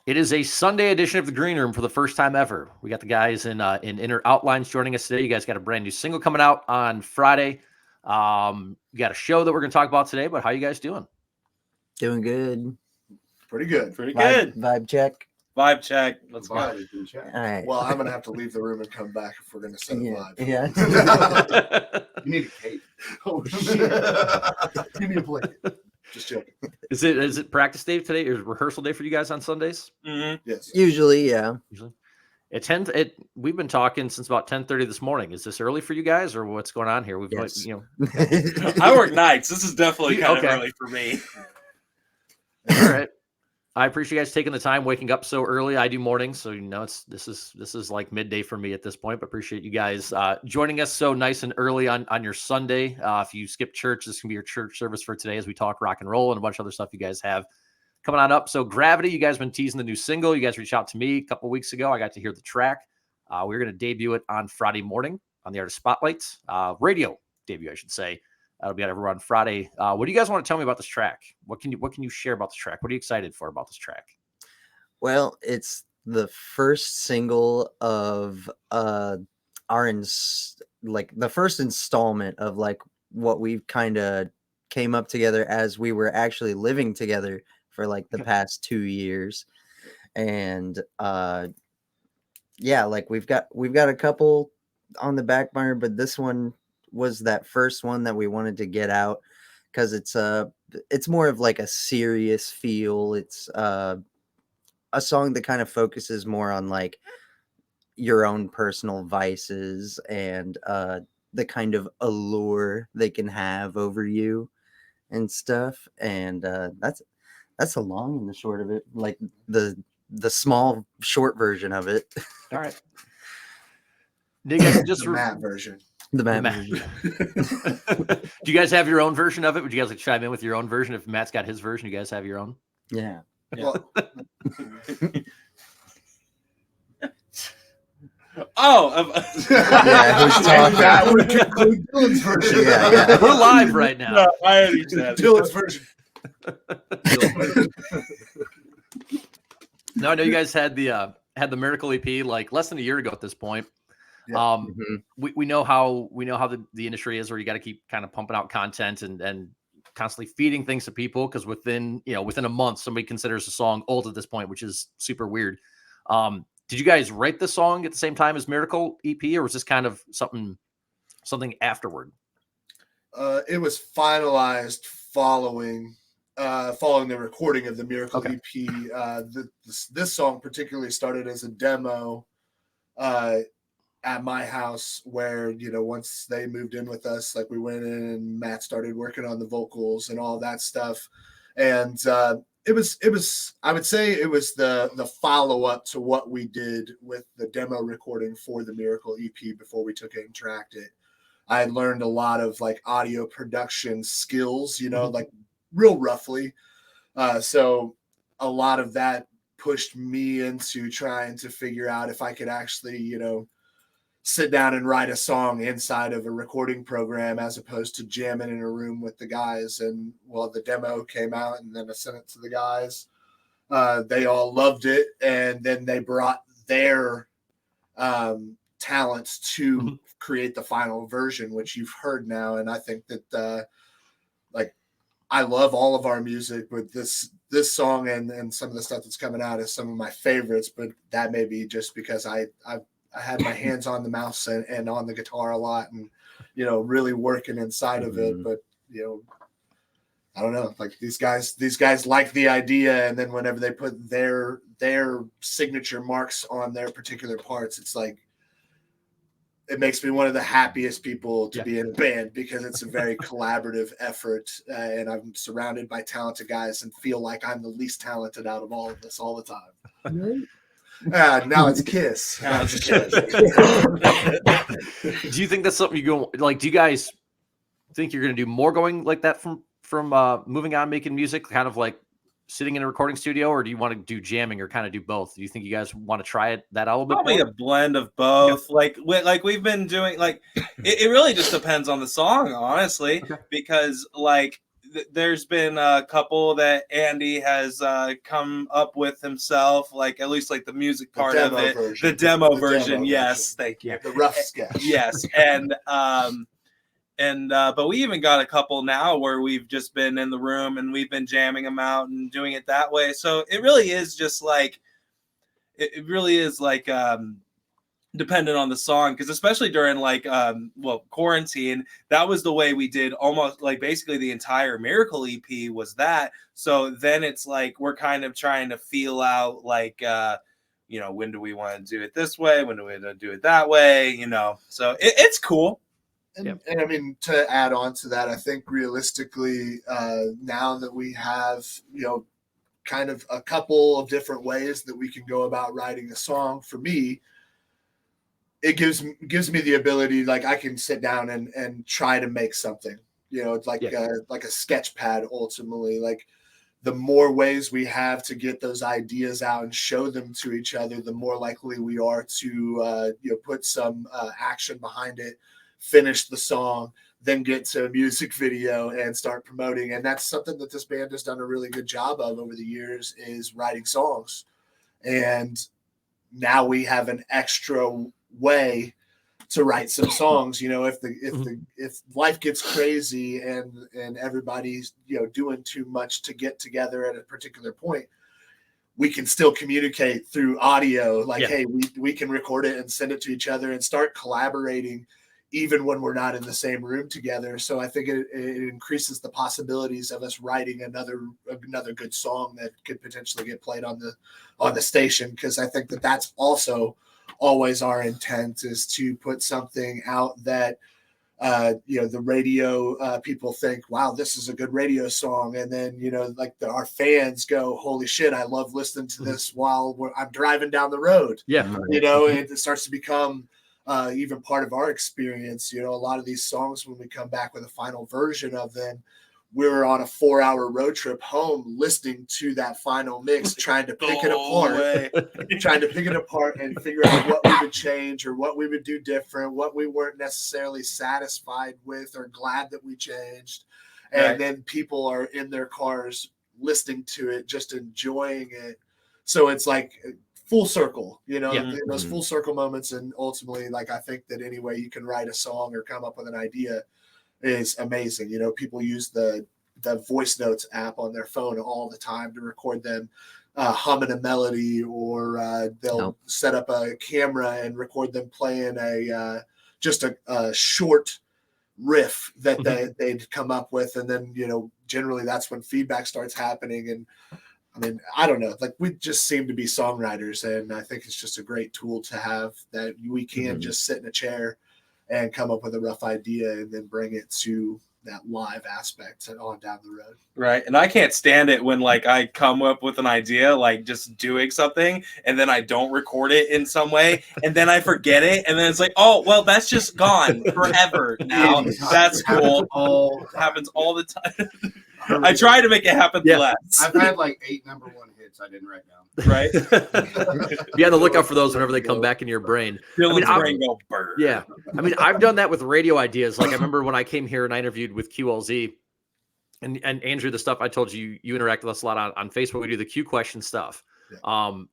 It is a Sunday edition of the Green Room for the first time ever. We got the guys in Inner Outlines joining us today. You guys got a brand new single coming out on Friday. You got a show that we're going to talk about today, but how you guys doing? Doing good. Pretty good. Pretty good. Vibe check. Vibe check. Let's go. All right. Well, I'm going to have to leave the room and come back if we're going to set a vibe. Yeah. You need a cake. Oh, shit. Give me a plate. Just joking. Is it practice day today or rehearsal day for you guys on Sundays? Mm-hmm. Yes. Usually, yeah. Usually. We've been talking since about 10:30 this morning. Is this early for you guys or what's going on here? We've Yes. I work nights. This is definitely kind of Okay. early for me. All right. I appreciate you guys taking the time, waking up so early. I do mornings, so this is like midday for me at this point. But appreciate you guys joining us so nice and early on your Sunday. If you skip church, this can be your church service for today as we talk rock and roll and a bunch of other stuff you guys have coming on up. So Gravity, you guys have been teasing the new single. You guys reached out to me a couple weeks ago. I got to hear the track. We're going to debut it on Friday morning on the Artist Spotlights radio debut, I should say. That'll be over on Friday. What do you guys want to tell me about this track? What can you share about this track? What are you excited for about this track? Well, it's the first single of the first installment of like what we've kind of came up together as we were actually living together for like the past 2 years. And yeah, like we've got a couple on the back burner, but this one was that first one that we wanted to get out because it's more of like a serious feel. It's a song that kind of focuses more on like your own personal vices and the kind of allure they can have over you and stuff. And that's the long and the short of it, like the small short version of it. All right. Do you guys just The Matt version. The Matt version. Do you guys have your own version of it? Would you guys like chime in with your own version? If Matt's got his version, you guys have your own? Yeah. Well, Yeah, who's talking? that would conclude Dylan's version. Yeah. We're live right now. No, I understand. Dylan's version. No, I know you guys had the Miracle EP like less than a year ago at this point. Yeah. We know how the industry is, where you got to keep kind of pumping out content and constantly feeding things to people, because within a month somebody considers a song old at this point, which is super weird. Did you guys write the song at the same time as Miracle EP, or was this kind of something afterward? It was finalized following the recording of the Miracle EP. This song particularly started as a demo at my house, where once they moved in with us, like we went in and Matt started working on the vocals and all that stuff, and it was I would say it was the follow-up to what we did with the demo recording for the Miracle EP before we took it and tracked it. I had learned a lot of like audio production skills, like real roughly. So a lot of that pushed me into trying to figure out if I could actually, sit down and write a song inside of a recording program as opposed to jamming in a room with the guys. And well, the demo came out and then I sent it to the guys. They all loved it. And then they brought their talents to create the final version, which you've heard now. And I think that I love all of our music, but this song and some of the stuff that's coming out is some of my favorites, but that may be just because I had my hands on the mouse and on the guitar a lot and, really working inside of it. But, I don't know, like these guys like the idea. And then whenever they put their signature marks on their particular parts, it's like, it makes me one of the happiest people to be in a band, because it's a very collaborative effort. And I'm surrounded by talented guys and feel like I'm the least talented out of all of us all the time. Now it's Kiss. Do you think that's something you go like? Do you guys think you're going to do more going like that from moving on, making music, kind of like sitting in a recording studio, or do you want to do jamming, or kind of do both? Do you think you guys want to try that a little bit? Probably more? a blend of both. Like we've been doing, like it really just depends on the song, honestly, because like there's been a couple that Andy has come up with himself, like at least like the music part of it, the demo version. Yes, thank you. The rough sketch. Yes, and but we even got a couple now where we've just been in the room and we've been jamming them out and doing it that way. So it really is just like it really is like dependent on the song, because especially during like quarantine, that was the way we did almost like basically the entire Miracle EP was that. So then it's like we're kind of trying to feel out like when do we want to do it this way, when do we want to do it that way, so it's cool. And I mean, to add on to that, I think realistically, now that we have, kind of a couple of different ways that we can go about writing a song, for me, it gives me the ability, like I can sit down and try to make something, it's like a sketch pad ultimately. Like the more ways we have to get those ideas out and show them to each other, the more likely we are to, put some action behind it, finish the song, then get to a music video and start promoting. And that's something that this band has done a really good job of over the years, is writing songs. And now we have an extra way to write some songs. If life gets crazy and everybody's doing too much to get together at a particular point, we can still communicate through audio. Like, hey, we can record it and send it to each other and start collaborating even when we're not in the same room together. So I think it increases the possibilities of us writing another good song that could potentially get played on the station. Because I think that's also always our intent, is to put something out that the radio people think, wow, this is a good radio song, and then our fans go, holy shit, I love listening to this while I'm driving down the road. And it starts to become even part of our experience. A lot of these songs, when we come back with a final version of them, we're on a 4-hour road trip home listening to that final mix, trying to pick it apart and figure out what we would change or what we would do different, what we weren't necessarily satisfied with or glad that we changed. And then people are in their cars listening to it, just enjoying it. So it's like full circle, those full circle moments. And ultimately, like, I think that any way you can write a song or come up with an idea is amazing. People use the voice notes app on their phone all the time to record them humming a melody, or they'll set up a camera and record them playing just a short riff that they'd come up with. And then, generally that's when feedback starts happening. And I mean, I don't know, like, we just seem to be songwriters, and I think it's just a great tool to have, that we can just sit in a chair and come up with a rough idea and then bring it to that live aspect on down the road. Right. And I can't stand it when, like, I come up with an idea, like just doing something, and then I don't record it in some way, and then I forget it, and then it's like, oh, well, that's just gone forever now. That's cool. Happens all the time. I try to make it happen less. I've had like 8 number 1 hits I didn't write down. Right. Be on the lookout for those whenever they come back in your brain. Dylan's brain go burn. Yeah. I mean, I've done that with radio ideas. Like, I remember when I came here and I interviewed with QLZ, and Andrew, the stuff I told you, you interact with us a lot on Facebook. We do the Q question stuff. I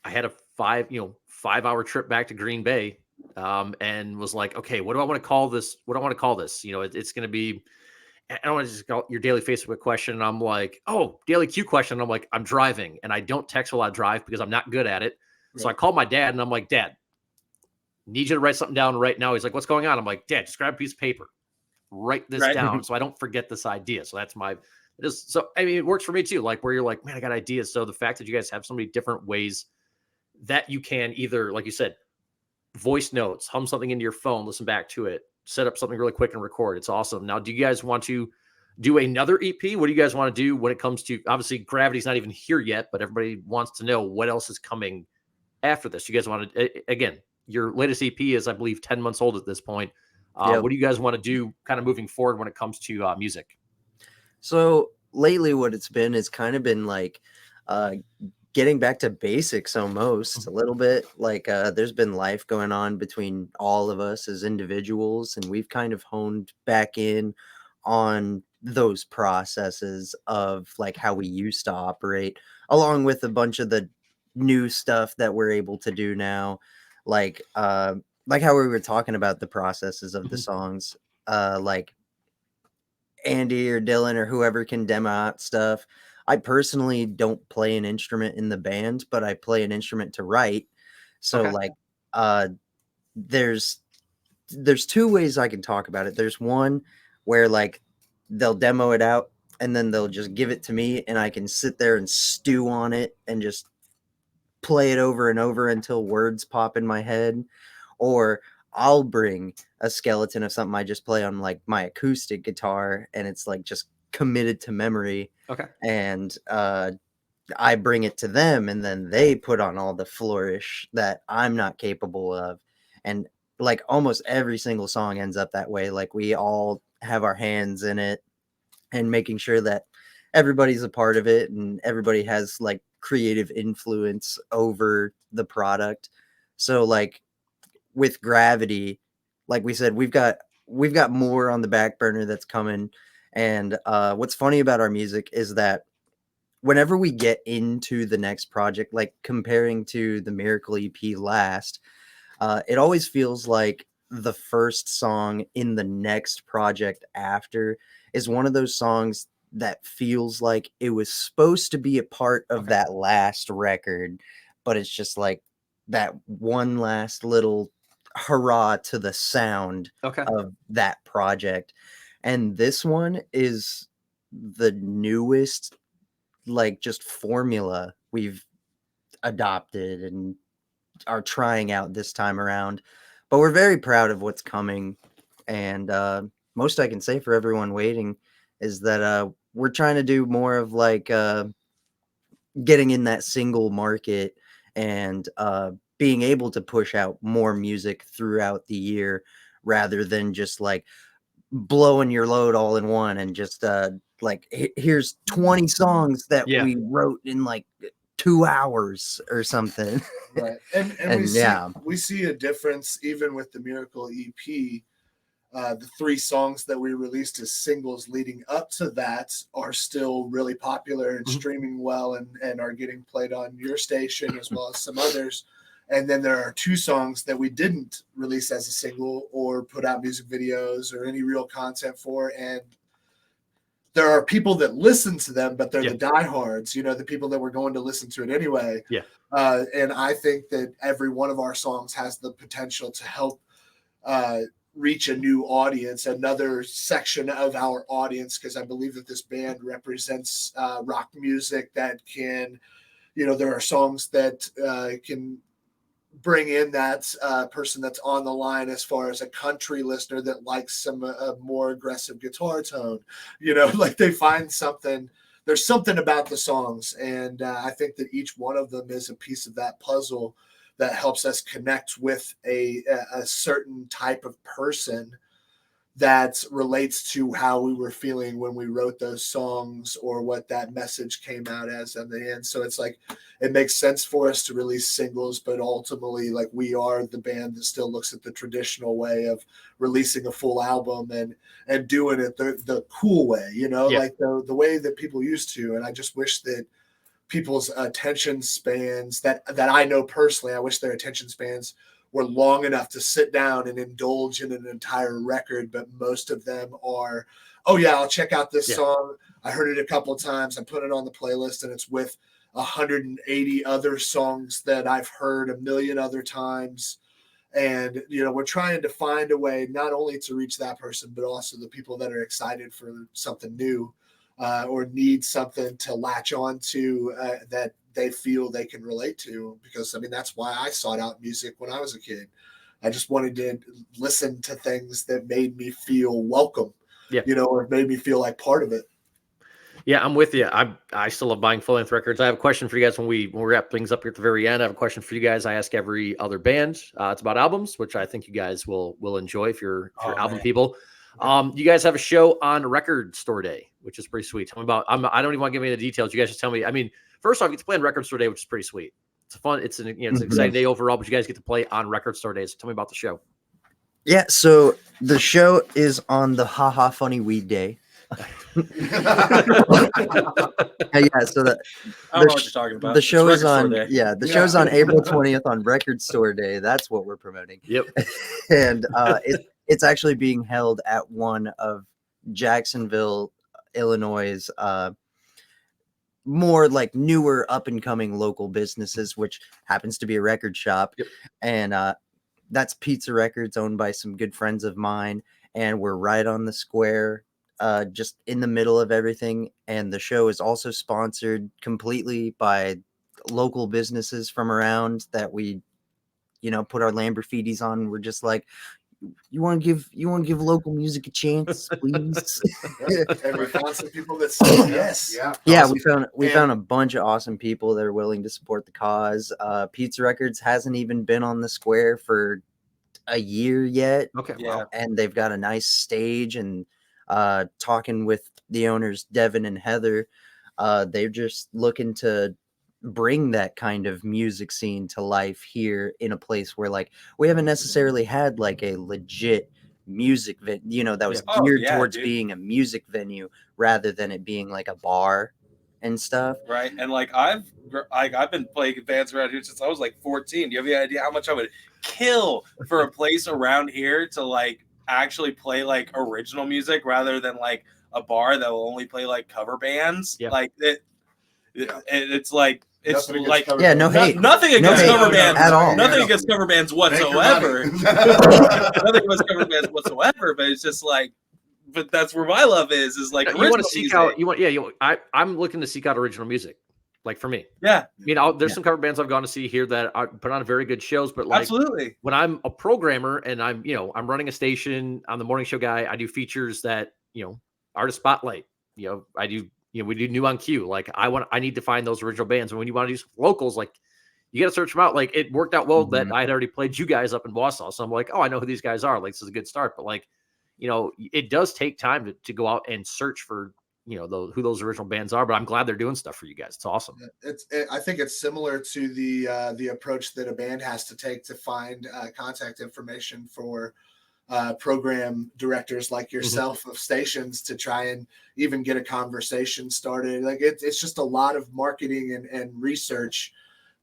had a 5-hour trip back to Green Bay, and was like, okay, what do I want to call this? What do I want to call this? It's going to be, I don't want to just call your daily Facebook question. And I'm like, oh, daily Q question. And I'm like, I'm driving, and I don't text while I drive because I'm not good at it. Right. So I called my dad, and I'm like, Dad, need you to write something down right now. He's like, what's going on? I'm like, Dad, just grab a piece of paper, write this down so I don't forget this idea. So that's so I mean, it works for me too. Like, where you're like, man, I got ideas. So the fact that you guys have so many different ways that you can either, like you said, voice notes, hum something into your phone, listen back to it, set up something really quick and record. It's awesome. Now, do you guys want to do another EP? What do you guys want to do when it comes to, obviously Gravity's not even here yet, but everybody wants to know what else is coming after this. You guys want to, again, your latest EP is, I believe, 10 months old at this point. What do you guys want to do kind of moving forward when it comes to music? So lately what it's been is kind of been like getting back to basics almost a little bit. Like there's been life going on between all of us as individuals, and we've kind of honed back in on those processes of like how we used to operate, along with a bunch of the new stuff that we're able to do now, like how we were talking about the processes of the songs, like Andy or Dylan or whoever can demo out stuff. I personally don't play an instrument in the band, but I play an instrument to write. So Okay. like uh there's two ways I can talk about it. There's one where like they'll demo it out and then they'll just give it to me and I can sit there and stew on it and just play it over and over until words pop in my head. Or I'll bring a skeleton of something I just play on like my acoustic guitar and it's like just committed to memory. Okay. And I bring it to them and then they put on all the flourish that I'm not capable of. And like almost every single song ends up that way. Like we all have our hands in it and making sure that everybody's a part of it and everybody has like creative influence over the product. So like with Gravity, like we said, we've got more on the back burner that's coming. And what's funny about our music is that whenever we get into the next project, like comparing to the Miracle EP last, it always feels like the first song in the next project after is one of those songs that feels like it was supposed to be a part of that last record, but it's just like that one last little hurrah to the sound of that project. And this one is the newest, like, just formula we've adopted and are trying out this time around. But we're very proud of what's coming. And most I can say for everyone waiting is that we're trying to do more of like getting in that single market and being able to push out more music throughout the year rather than just like blowing your load all in one and just like here's 20 songs that we wrote in like 2 hours or something. Right. And we see a difference even with the Miracle EP. The 3 songs that we released as singles leading up to that are still really popular and streaming well and are getting played on your station as well as some others. And then there are 2 songs that we didn't release as a single or put out music videos or any real content for. And there are people that listen to them, but they're the diehards, you know, the people that were going to listen to it anyway. Yeah. And I think that every one of our songs has the potential to help reach a new audience, another section of our audience, because I believe that this band represents rock music that can, you know, there are songs that can bring in that person that's on the line as far as a country listener that likes some more aggressive guitar tone, you know, like they find something, there's something about the songs. And I think that each one of them is a piece of that puzzle that helps us connect with a certain type of person that relates to how we were feeling when we wrote those songs or what that message came out as in the end. So it's like, it makes sense for us to release singles, but ultimately like we are the band that still looks at the traditional way of releasing a full album and doing it the cool way, you know, like the way that people used to. And I just wish that people's attention spans that I know personally, I wish their attention spans were long enough to sit down and indulge in an entire record, but most of them are, oh yeah, I'll check out this song. I heard it a couple of times. I put it on the playlist and it's with 180 other songs that I've heard a million other times. And, you know, we're trying to find a way not only to reach that person, but also the people that are excited for something new or need something to latch on to that they feel they can relate to. Because, I mean, that's why I sought out music when I was a kid. I just wanted to listen to things that made me feel welcome, you know, or made me feel like part of it. Yeah, I'm with you. I still love buying full-length records. I have a question for you guys when we wrap things up here at the very end. I have a question for you guys. I ask every other band. It's about albums, which I think you guys will enjoy if you're album people. You guys have a show on Record Store Day, which is pretty sweet. Tell me about. I don't even want to give me the details. You guys just tell me. I mean, first off, you get to play on Record Store Day, which is pretty sweet. It's fun. It's an it's an exciting day overall. But you guys get to play on Record Store Day. So tell me about the show. Yeah, so the show is on the Ha Ha Funny Weed Day. Yeah, so I don't know what you're talking about. the show It's is Record on Store Day. the show's on April 20th on Record Store Day. That's what we're promoting. Yep. And it's actually being held at one of Jacksonville, Illinois' more like newer up and coming local businesses, which happens to be a record shop. Yep. And that's Pizza Records, owned by some good friends of mine, and we're right on the square, just in the middle of everything. And the show is also sponsored completely by local businesses from around that we, put our Lamborghinis on. We're just like, you want to give local music a chance, please? And we found some people that said yes. Yeah. Yeah, Awesome. we found a bunch of awesome people that are willing to support the cause. Pizza Records hasn't even been on the square for a year yet. Okay. Yeah. Wow. And they've got a nice stage. And talking with the owners, Devin and Heather, they're just looking to bring that kind of music scene to life here in a place where like we haven't necessarily had like a legit music that was Yeah. Oh, geared yeah, towards dude. being a music venue rather than it being like a bar and stuff. Right. And like I've been playing bands around here since I was like 14. Do you have any idea how much I would kill for a place around here to like actually play like original music rather than like a bar that will only play like cover bands? Yeah. Like it's like it's Nothing against like cover Yeah, bands. no hate. nothing No against hate cover bands at all. Nothing Yeah. against cover bands Make your whatsoever. money. Nothing against cover bands whatsoever. But it's just like, but that's where my love is like You want original to seek music. out. I'm looking to seek out original music. Like for me, Yeah, there's Yeah. some cover bands I've gone to see here that I put on very good shows, but like absolutely. when I'm a programmer and I'm running a station, I'm the morning show guy. I do features that, artist spotlight, I do, we do new on cue. Like I need to find those original bands. And when you want to do some locals, like you got to search them out. Like it worked out well that I had already played you guys up in Wausau. So I'm like, oh, I know who these guys are. Like this is a good start. But like, it does take time to go out and search for, who those original bands are, but I'm glad they're doing stuff for you guys. It's awesome. I think it's similar to the approach that a band has to take to find contact information for program directors like yourself of stations to try and even get a conversation started. Like it's just a lot of marketing and research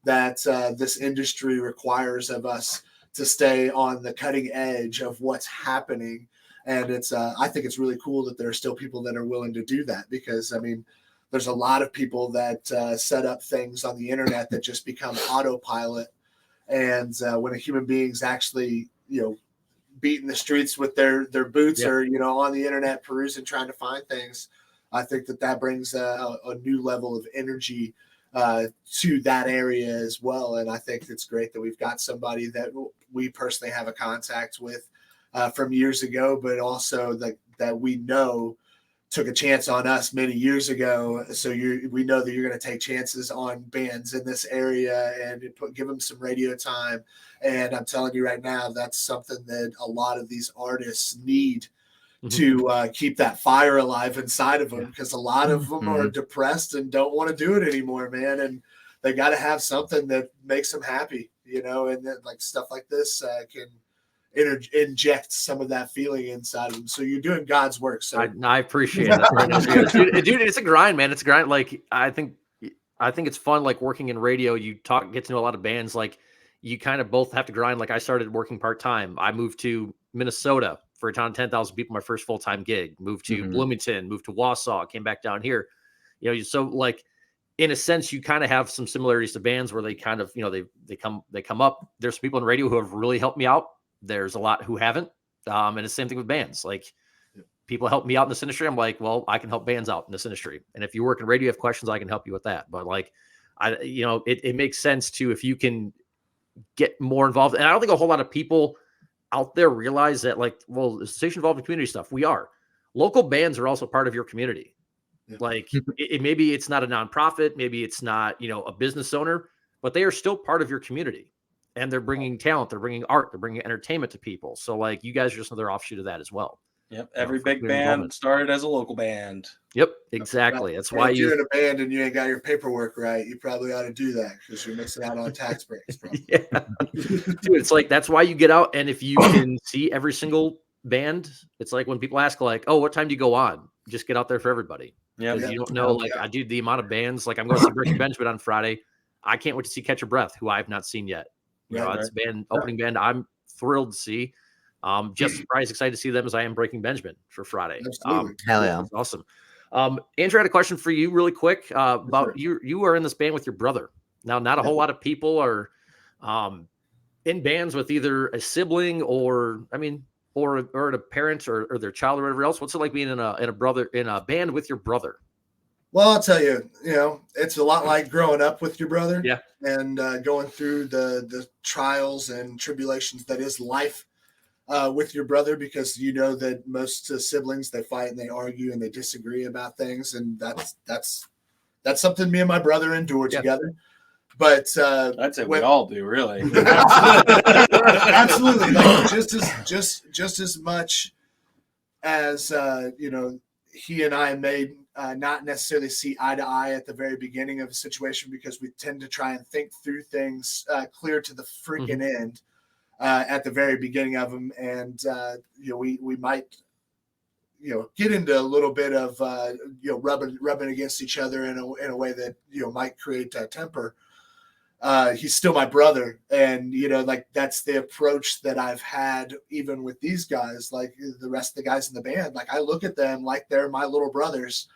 that this industry requires of us to stay on the cutting edge of what's happening. And it's I think it's really cool that there are still people that are willing to do that, because I mean, there's a lot of people that set up things on the internet that just become autopilot. And when a human being's actually, beating the streets with their boots or, on the internet perusing, trying to find things, I think that brings a new level of energy to that area as well. And I think it's great that we've got somebody that we personally have a contact with from years ago, but also that we know took a chance on us many years ago. So we know that you're going to take chances on bands in this area and give them some radio time. And I'm telling you right now, that's something that a lot of these artists need to keep that fire alive inside of them, because a lot of them are depressed and don't want to do it anymore, man. And they got to have something that makes them happy, and then like stuff like this can inject some of that feeling inside of them. So you're doing God's work. So I appreciate it. Dude, it's a grind, man. It's a grind. Like I think it's fun. Like working in radio, you get to know a lot of bands. Like you kind of both have to grind. Like I started working part-time. I moved to Minnesota for a town of 10,000 people, my first full-time gig, moved to Bloomington, moved to Wausau, came back down here, so like, in a sense, you kind of have some similarities to bands where they kind of, they come up. There's people in radio who have really helped me out. There's a lot who haven't. And it's the same thing with bands. Like people help me out in this industry. I'm like, well, I can help bands out in this industry. And if you work in radio, you have questions, I can help you with that. But like, it makes sense to, if you can get more involved. And I don't think a whole lot of people out there realize that, like, well, the station involved in community stuff. We are. Local bands are also part of your community. Yeah. Like maybe it's not a nonprofit, maybe it's not, a business owner, but they are still part of your community. And they're bringing talent, they're bringing art, they're bringing entertainment to people. So like you guys are just another offshoot of that as well. Yep. Every big band started as a local band. Yep, exactly. That's why you're in a band and you ain't got your paperwork right. You probably ought to do that because you're missing out on tax breaks. Yeah. Dude, it's like, that's why you get out. And if you can see every single band, it's like when people ask like, oh, what time do you go on? just get out there for everybody. Yeah. Because you don't know, like I do the amount of bands, like I'm going to see Breaking Benjamin on Friday. I can't wait to see Catch Your Breath, who I have not seen yet. You know, it's band opening band I'm thrilled to see. Just surprised, excited to see them as I am Breaking Benjamin for Friday. Absolutely. Hell yeah. That's awesome. Andrew, I had a question for you really quick about you are in this band with your brother. Now, not a whole lot of people are in bands with either a sibling or a parent or their child or whatever else. What's it like being in a band with your brother? Well, I'll tell you, it's a lot like growing up with your brother, Yeah, and going through the trials and tribulations that is life with your brother, because you know that most siblings, they fight and they argue and they disagree about things, and that's something me and my brother endure together. But I'd say we all do, really. Absolutely, like just as much as he and I may not necessarily see eye to eye at the very beginning of a situation, because we tend to try and think through things clear to the freaking end at the very beginning of them, and we might get into a little bit of rubbing against each other in a way that might create temper. He's still my brother, and like that's the approach that I've had even with these guys, like the rest of the guys in the band. Like I look at them like they're my little brothers,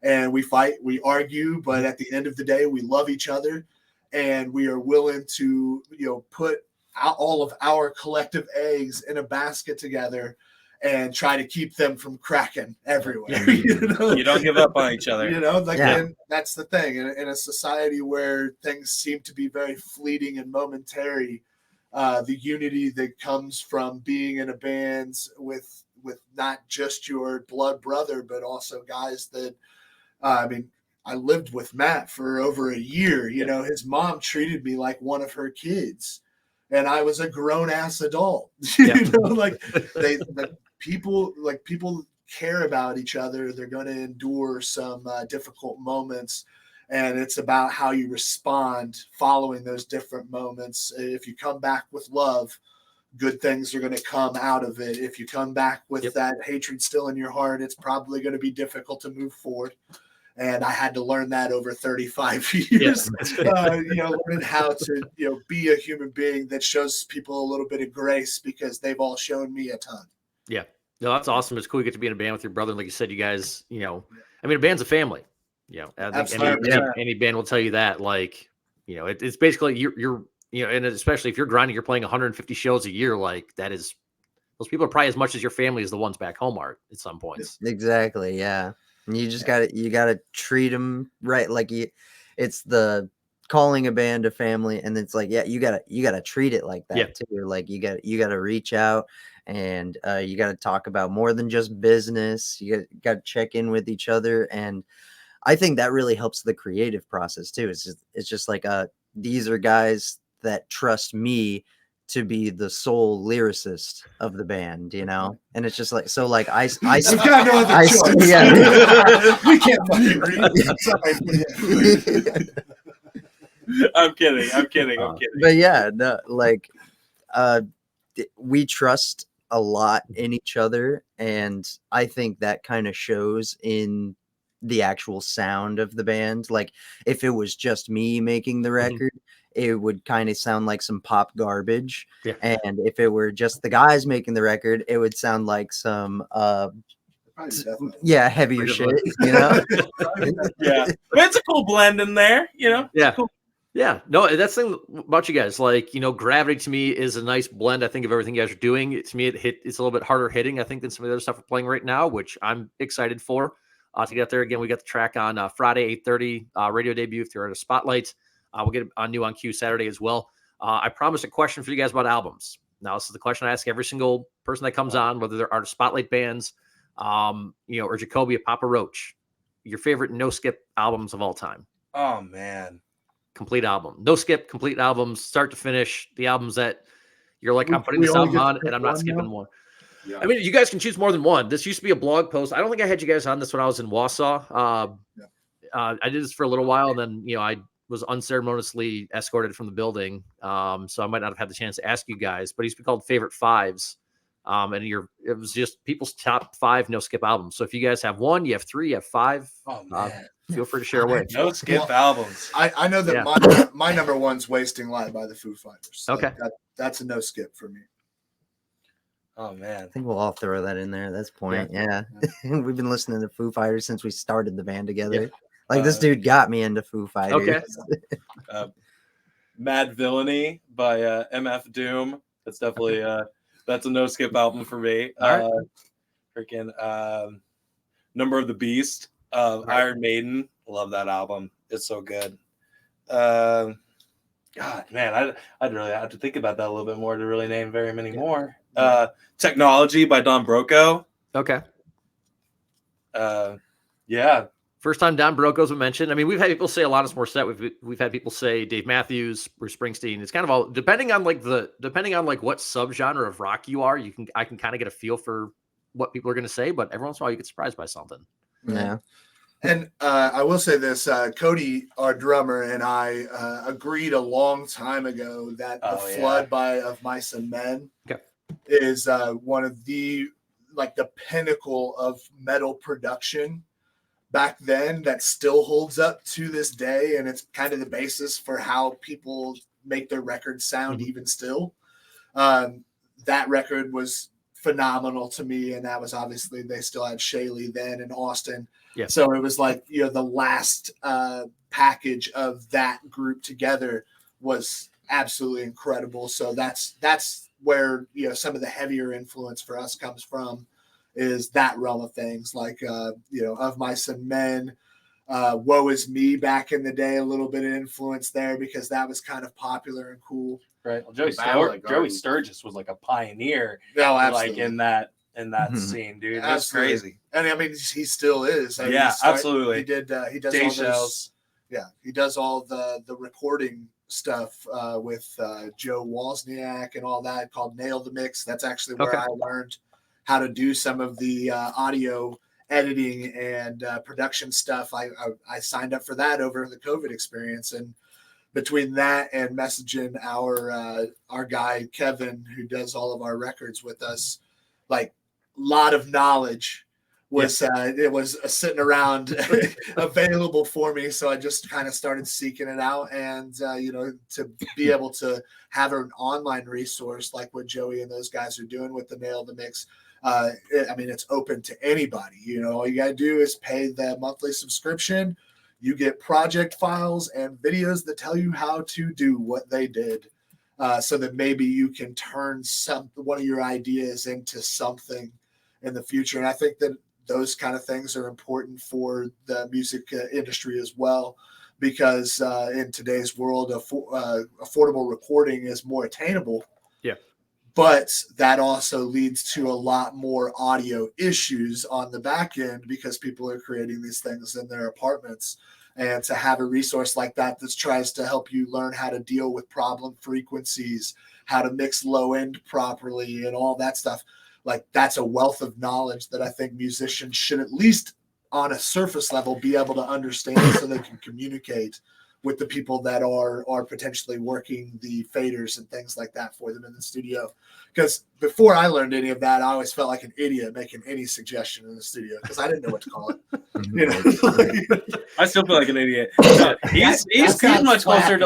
and we fight, we argue, but at the end of the day, we love each other, and we are willing to put out all of our collective eggs in a basket together and try to keep them from cracking everywhere. You don't give up on each other. And that's the thing. In a society where things seem to be very fleeting and momentary, the unity that comes from being in a band with not just your blood brother, but also guys that, I lived with Matt for over a year. His mom treated me like one of her kids, and I was a grown ass adult. People care about each other. They're going to endure some difficult moments, and it's about how you respond following those different moments. If you come back with love, good things are going to come out of it. If you come back with that hatred still in your heart, it's probably going to be difficult to move forward. And I had to learn that over 35 years, learning how to, be a human being that shows people a little bit of grace, because they've all shown me a ton. Yeah. No, that's awesome. It's cool you get to be in a band with your brother. And like you said, you guys, a band's a family. I think any band will tell you that. Like, it's basically you're and especially if you're grinding, you're playing 150 shows a year. Like that is, those people are probably as much as your family as the ones back home are at some points. Exactly. Yeah. And you just gotta treat them right. Like it's the calling a band a family, and it's like, you gotta treat it like that too. Like you gotta reach out, and you gotta talk about more than just business. You gotta check in with each other, and I think that really helps the creative process too. It's just like these are guys that trust me to be the sole lyricist of the band, and it's just like, so like I got no other choice. Yeah. We can't fucking read. I'm kidding. But yeah, no, like we trust a lot in each other, and I think that kind of shows in the actual sound of the band. Like if it was just me making the record, it would kind of sound like some pop garbage. Yeah. And if it were just the guys making the record, it would sound like some heavier shit, Yeah. But it's a cool blend in there, Yeah. Cool. Yeah. No, that's the thing about you guys. Like, Gravity to me is a nice blend, I think, of everything you guys are doing. To me, it's a little bit harder hitting, I think, than some of the other stuff we're playing right now, which I'm excited for. To get there again, we got the track on Friday, 8:30, radio debut if you're at a Spotlight. We'll get on new on Q Saturday as well. I promised a question for you guys about albums. Now, this is the question I ask every single person that comes on, whether they're artist Spotlight bands, or Jacoby or Papa Roach. Your favorite no skip albums of all time? Oh man, complete album, no skip, complete albums, start to finish. The albums that you're like, I'm putting this album on and I'm not skipping one. Yeah. I mean, you guys can choose more than one. This used to be a blog post. I don't think I had you guys on this when I was in Wausau. I did this for a little while, and then I was unceremoniously escorted from the building. So I might not have had the chance to ask you guys, but it used to be called Favorite Fives. And it was just people's top 5 no skip albums. So if you guys have 1, you have 3, you have 5, Oh man, feel free to share away. no skip albums. I know that Yeah. my number one's "Wasting Light" by the Foo Fighters. Okay. That's a no skip for me. Oh man, I think we'll all throw that in there at this point. Yeah. We've been listening to Foo Fighters since we started the band together. Yeah. Like this dude got me into Foo Fighters. Okay. Mad Villainy by MF Doom. That's definitely that's a no skip album for me. All right. Freaking Number of the Beast, Iron Maiden. Love that album. It's so good. God, man, I'd really have to think about that a little bit more to really name very many more. Technology by Don Broco. Okay. Yeah. First time Don Broco's been mentioned. I mean, we've had people say Alanis Morissette. We've had people say Dave Matthews, Bruce Springsteen. It's kind of all depending on like what subgenre of rock you are. I can kind of get a feel for what people are going to say, but every once in a while you get surprised by something. Yeah. And I will say this: Cody, our drummer, and I agreed a long time ago that "The Flood" by Of Mice and Men is one of the pinnacle of metal production back then that still holds up to this day, and it's kind of the basis for how people make their records sound even still. That record was phenomenal to me, and that was obviously they still had Shaylee then in Austin. Yeah. So it was like, the last package of that group together was absolutely incredible. So that's where some of the heavier influence for us comes from, is that realm of things, like Of Mice and Men, Woe Is Me back in the day, a little bit of influence there because that was kind of popular and cool. Right. Well, Joey Sturgis was like a pioneer, like in that scene, dude. That's crazy. And I mean, he still is. Absolutely. He did. He does Day all Shells. he does all the recording stuff with Joe Wozniak and all that, called Nail the Mix. That's actually where I learned how to do some of the audio editing and production stuff. I signed up for that over the COVID experience, and between that and messaging our guy Kevin, who does all of our records with us, like, lot of knowledge was it was sitting around available for me. So I just kind of started seeking it out, and to be able to have an online resource like what Joey and those guys are doing with the Nail the Mix. I mean, it's open to anybody. All you gotta do is pay the monthly subscription. You get project files and videos that tell you how to do what they did, so that maybe you can turn one of your ideas into something in the future. And I think that those kind of things are important for the music industry as well, because in today's world, affordable recording is more attainable. Yeah. But that also leads to a lot more audio issues on the back end because people are creating these things in their apartments. And to have a resource like that tries to help you learn how to deal with problem frequencies, how to mix low end properly, and all that stuff, like, that's a wealth of knowledge that I think musicians should, at least on a surface level, be able to understand so they can communicate with the people that are potentially working the faders and things like that for them in the studio. Because before I learned any of that, I always felt like an idiot making any suggestion in the studio because I didn't know what to call it. I still feel like an idiot. He's much closer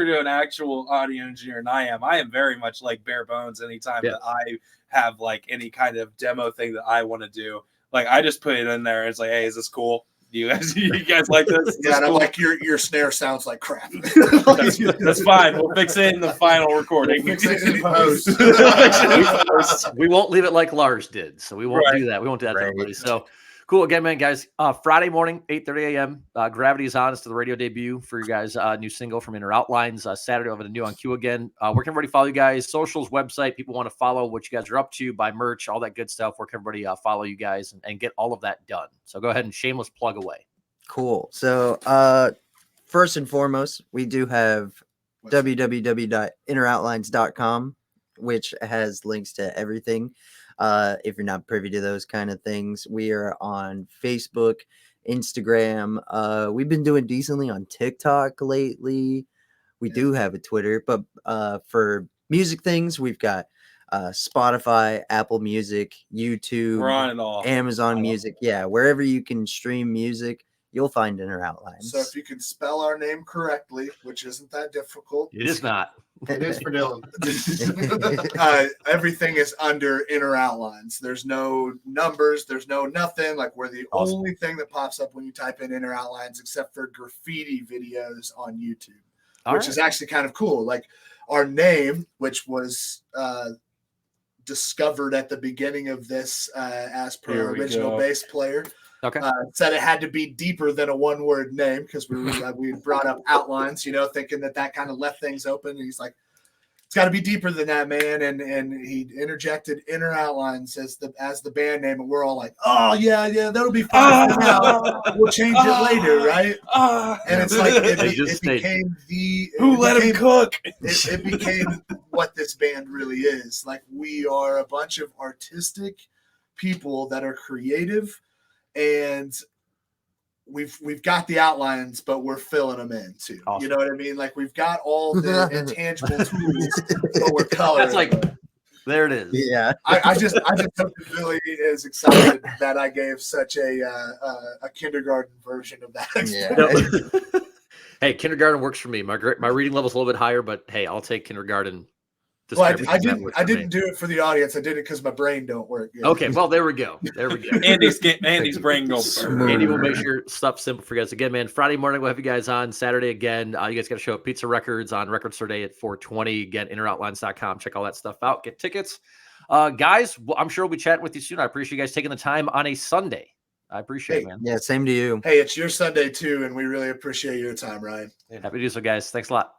to an actual audio engineer than I am. I am very much like bare bones anytime that I have like any kind of demo thing that I want to do. Like, I just put it in there and it's like, hey, is this cool? You guys like this? Yeah, and I'm like, your snare sounds like crap. That's fine. We'll fix it in the final recording. We'll fix it in post. We won't leave it like Lars did, so we won't do that. We won't do that to everybody. So cool. Again, man, guys, Friday morning, 8:30 a.m. Gravity is on. It's the radio debut for you guys. New single from Inner Outlines. Saturday over the new on Q again. Where can everybody follow you guys? Socials, website. People want to follow what you guys are up to, buy merch, all that good stuff. Where can everybody follow you guys and get all of that done? So go ahead and shameless plug away. Cool. So first and foremost, we do have www.inneroutlines.com, which has links to everything. If you're not privy to those kind of things, we are on Facebook, Instagram. We've been doing decently on TikTok lately. We do have a Twitter, but for music things, we've got Spotify, Apple Music, YouTube, We're on it all. Amazon Music. Yeah, wherever you can stream music, you'll find Inner Outlines. So if you can spell our name correctly, which isn't that difficult, It is not. It is for Dylan. everything is under Inner Outlines. There's no numbers. There's no nothing. Like we're the Awesome. only thing that pops up when you type in Inner Outlines, except for graffiti videos on YouTube, which is actually kind of cool. Like our name, which was discovered at the beginning of this as per Here our we original go. bass player. Okay. Said it had to be deeper than a one-word name because we brought up outlines, thinking that kind of left things open. And he's like, it's got to be deeper than that, man. And he interjected Inner Outlines as the band name, and we're all like, oh yeah, that'll be fine. For now. We'll change it later, right? And it's like it became him cook? It became what this band really is. Like we are a bunch of artistic people that are creative. And we've got the outlines, but we're filling them in too. Awesome. You know what I mean? Like we've got all the intangible tools, but we're coloring. That's like, there it is. Yeah. I just hope that Billy is excited that I gave such a kindergarten version of that. Yeah. Hey, kindergarten works for me. My reading level's a little bit higher, but hey, I'll take kindergarten. Well, I didn't do it for the audience. I did it because my brain don't work. Yet. Okay, well, there we go. Andy's brain goes. Andy will make sure stuff simple for you guys. Again, man, Friday morning, we'll have you guys on. Saturday, again, you guys got to show up Pizza Records on Record Store Day at 4:20. Again, inneroutlines.com. Check all that stuff out. Get tickets. Guys, I'm sure we'll be chatting with you soon. I appreciate you guys taking the time on a Sunday. I appreciate it, man. Yeah, same to you. Hey, it's your Sunday too, and we really appreciate your time, Ryan. Happy to do so, guys. Thanks a lot.